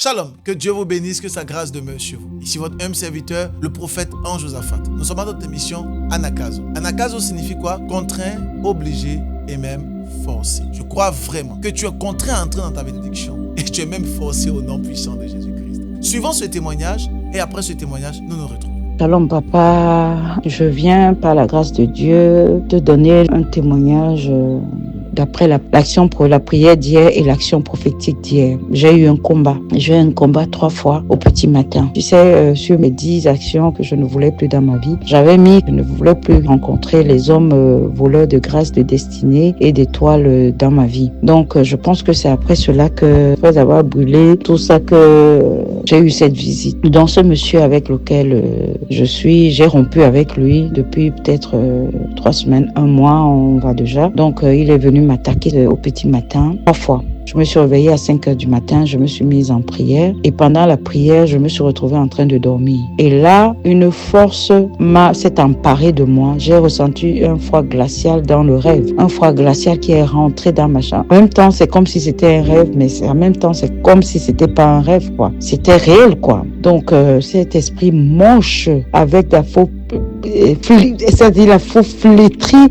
Shalom, que Dieu vous bénisse, que sa grâce demeure sur vous. Ici votre humble serviteur, le prophète Ange Josaphat. Nous sommes à notre émission Anakazo. Anakazo signifie quoi? Contraint, obligé et même forcé. Je crois vraiment que tu es contraint à entrer dans ta bénédiction et tu es même forcé au nom puissant de Jésus-Christ. Suivons ce témoignage et après ce témoignage, nous nous retrouvons. Shalom papa, je viens par la grâce de Dieu te donner un témoignage d'après l'action pour la prière d'hier et l'action prophétique d'hier. J'ai eu un combat. J'ai eu un combat 3 fois au petit matin. Tu sais, sur mes 10 actions que je ne voulais plus dans ma vie, j'avais mis que je ne voulais plus rencontrer les hommes voleurs de grâce, de destinée et d'étoiles dans ma vie. Donc, je pense que c'est après cela que, après avoir brûlé tout ça, que j'ai eu cette visite. Dans ce monsieur avec lequel je suis, j'ai rompu avec lui depuis peut-être 3 semaines, 1 mois, on va déjà. Donc, il est venu m'attaquer au petit matin 3 fois. Je me suis réveillée à 5 heures du matin, je me suis mise en prière et pendant la prière, je me suis retrouvée en train de dormir. Et là, une force s'est emparée de moi. J'ai ressenti un froid glacial dans le rêve, un froid glacial qui est rentré dans ma chambre. En même temps, c'est comme si c'était un rêve, mais en même temps, c'est comme si c'était pas un rêve, quoi. C'était réel, quoi. Donc, cet esprit moche avec la faux c'est-à-dire la faux flétrie,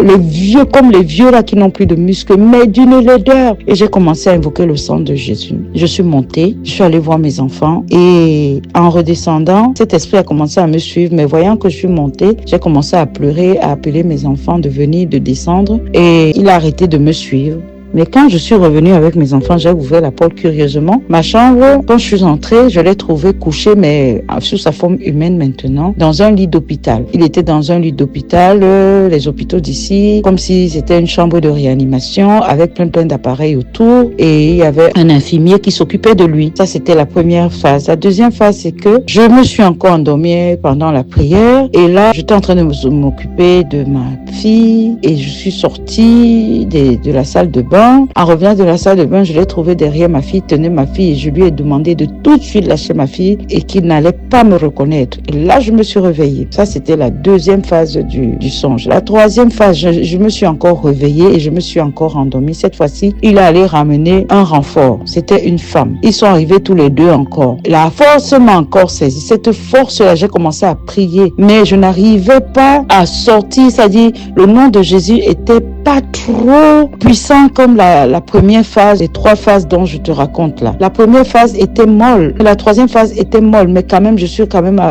les vieux là qui n'ont plus de muscles, mais d'une laideur. Et j'ai commencé à invoquer le sang de Jésus. Je suis montée, je suis allée voir mes enfants et en redescendant, cet esprit a commencé à me suivre, mais voyant que je suis montée, j'ai commencé à pleurer, à appeler mes enfants de venir, de descendre et il a arrêté de me suivre. Mais quand je suis revenue avec mes enfants, j'ai ouvert la porte curieusement. Ma chambre, quand je suis entrée, je l'ai trouvé couché, mais sous sa forme humaine maintenant, dans un lit d'hôpital. Il était dans un lit d'hôpital, les hôpitaux d'ici, comme si c'était une chambre de réanimation, avec plein d'appareils autour. Et il y avait un infirmier qui s'occupait de lui. Ça, c'était la première phase. La deuxième phase, c'est que je me suis encore endormie pendant la prière. Et là, j'étais en train de m'occuper de ma fille. Et je suis sortie de la salle de bain. En revenant de la salle de bain, je l'ai trouvé derrière ma fille, tenait ma fille et je lui ai demandé de tout de suite lâcher ma fille et qu'il n'allait pas me reconnaître. Et là, je me suis réveillée. Ça, c'était la deuxième phase du songe. La troisième phase, je me suis encore réveillée et je me suis encore endormie. Cette fois-ci, il allait ramener un renfort. C'était une femme. Ils sont arrivés tous les deux encore. La force m'a encore saisi. Cette force-là, j'ai commencé à prier, mais je n'arrivais pas à sortir. C'est-à-dire, le nom de Jésus était pas trop puissant comme la première phase, les 3 phases dont je te raconte là. La première phase était molle, la troisième phase était molle, mais quand même, je suis quand même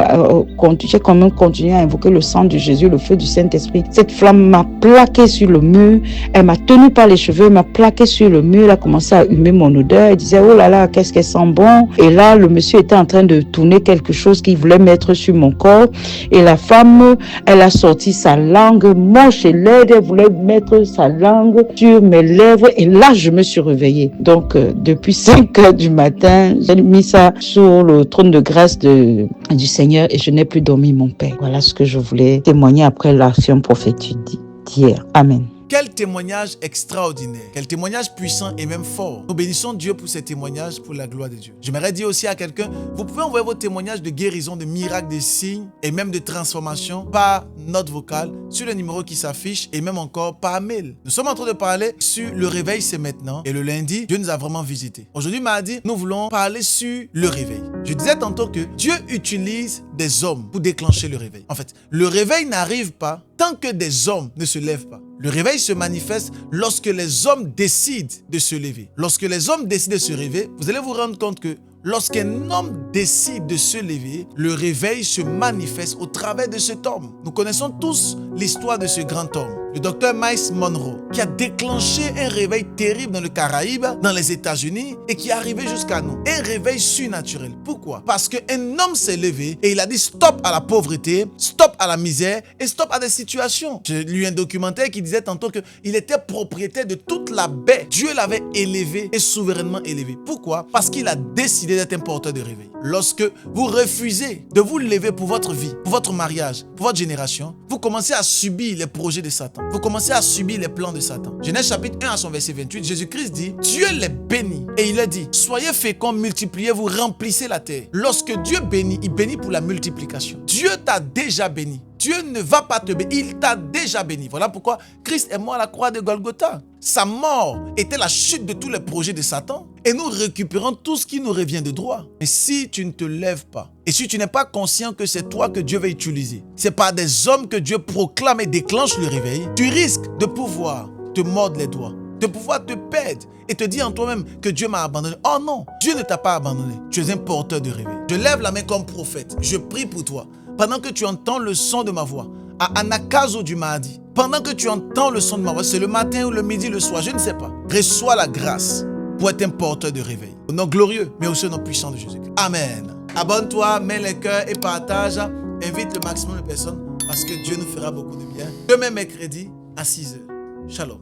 j'ai quand même continué à invoquer le sang de Jésus, le feu du Saint-Esprit. Cette flamme m'a plaqué sur le mur, elle m'a tenu par les cheveux, m'a plaqué sur le mur, elle a commencé à humer mon odeur, elle disait, oh là là, qu'est-ce qu'elle sent bon. Et là, le monsieur était en train de tourner quelque chose qu'il voulait mettre sur mon corps, et la femme, elle a sorti sa langue moche et laide, elle voulait mettre sa langue sur mes lèvres et là je me suis réveillée. Donc depuis 5 heures du matin, j'ai mis ça sur le trône de grâce du Seigneur et je n'ai plus dormi mon Père. Voilà ce que je voulais témoigner après l'action prophétique d'hier. Amen. Quel témoignage extraordinaire, quel témoignage puissant et même fort. Nous bénissons Dieu pour ces témoignages, pour la gloire de Dieu. J'aimerais dire aussi à quelqu'un, vous pouvez envoyer vos témoignages de guérison, de miracles, de signes et même de transformation par note vocale sur le numéro qui s'affiche et même encore par mail. Nous sommes en train de parler sur le réveil, c'est maintenant. Et le lundi, Dieu nous a vraiment visités. Aujourd'hui, mardi, nous voulons parler sur le réveil. Je disais tantôt que Dieu utilise des hommes pour déclencher le réveil. En fait, le réveil n'arrive pas tant que des hommes ne se lèvent pas. Le réveil se manifeste lorsque les hommes décident de se lever. Lorsque les hommes décident de se lever, vous allez vous rendre compte que lorsqu'un homme décide de se lever, le réveil se manifeste au travers de cet homme. Nous connaissons tous l'histoire de ce grand homme, le docteur Miles Monroe, qui a déclenché un réveil terrible dans le Caraïbe, dans les États-Unis, et qui est arrivé jusqu'à nous. Un réveil surnaturel. Pourquoi? Parce qu'un homme s'est levé et il a dit stop à la pauvreté, stop à la misère et stop à des situations. J'ai lu un documentaire qui disait tantôt qu'il était propriétaire de toute la baie. Dieu l'avait élevé et souverainement élevé. Pourquoi? Parce qu'il a décidé d'être un porteur de réveil. Lorsque vous refusez de vous lever pour votre vie, pour votre mariage, pour votre génération, vous commencez à subir les projets de Satan. Vous commencez à subir les plans de Satan. Genèse chapitre 1 à son verset 28, Jésus-Christ dit, Dieu les bénit. Et il a dit, soyez féconds, multipliez-vous, remplissez la terre. Lorsque Dieu bénit, il bénit pour la multiplication. Dieu t'a déjà béni. Dieu ne va pas te bénir. Il t'a déjà béni. Voilà pourquoi Christ est mort à la croix de Golgotha. Sa mort était la chute de tous les projets de Satan. Et nous récupérons tout ce qui nous revient de droit. Mais si tu ne te lèves pas, et si tu n'es pas conscient que c'est toi que Dieu va utiliser, c'est par des hommes que Dieu proclame et déclenche le réveil, tu risques de pouvoir te mordre les doigts, de pouvoir te perdre et te dire en toi-même que Dieu m'a abandonné. Oh non, Dieu ne t'a pas abandonné. Tu es un porteur de réveil. Je lève la main comme prophète. Je prie pour toi. Pendant que tu entends le son de ma voix, à Anakazo du mardi, pendant que tu entends le son de ma voix, c'est le matin ou le midi, le soir, je ne sais pas. Reçois la grâce pour être un porteur de réveil. Au nom glorieux, mais aussi au nom puissant de Jésus. Amen. Abonne-toi, mets les cœurs et partage. Invite le maximum de personnes parce que Dieu nous fera beaucoup de bien. Demain mercredi à 6h. Shalom.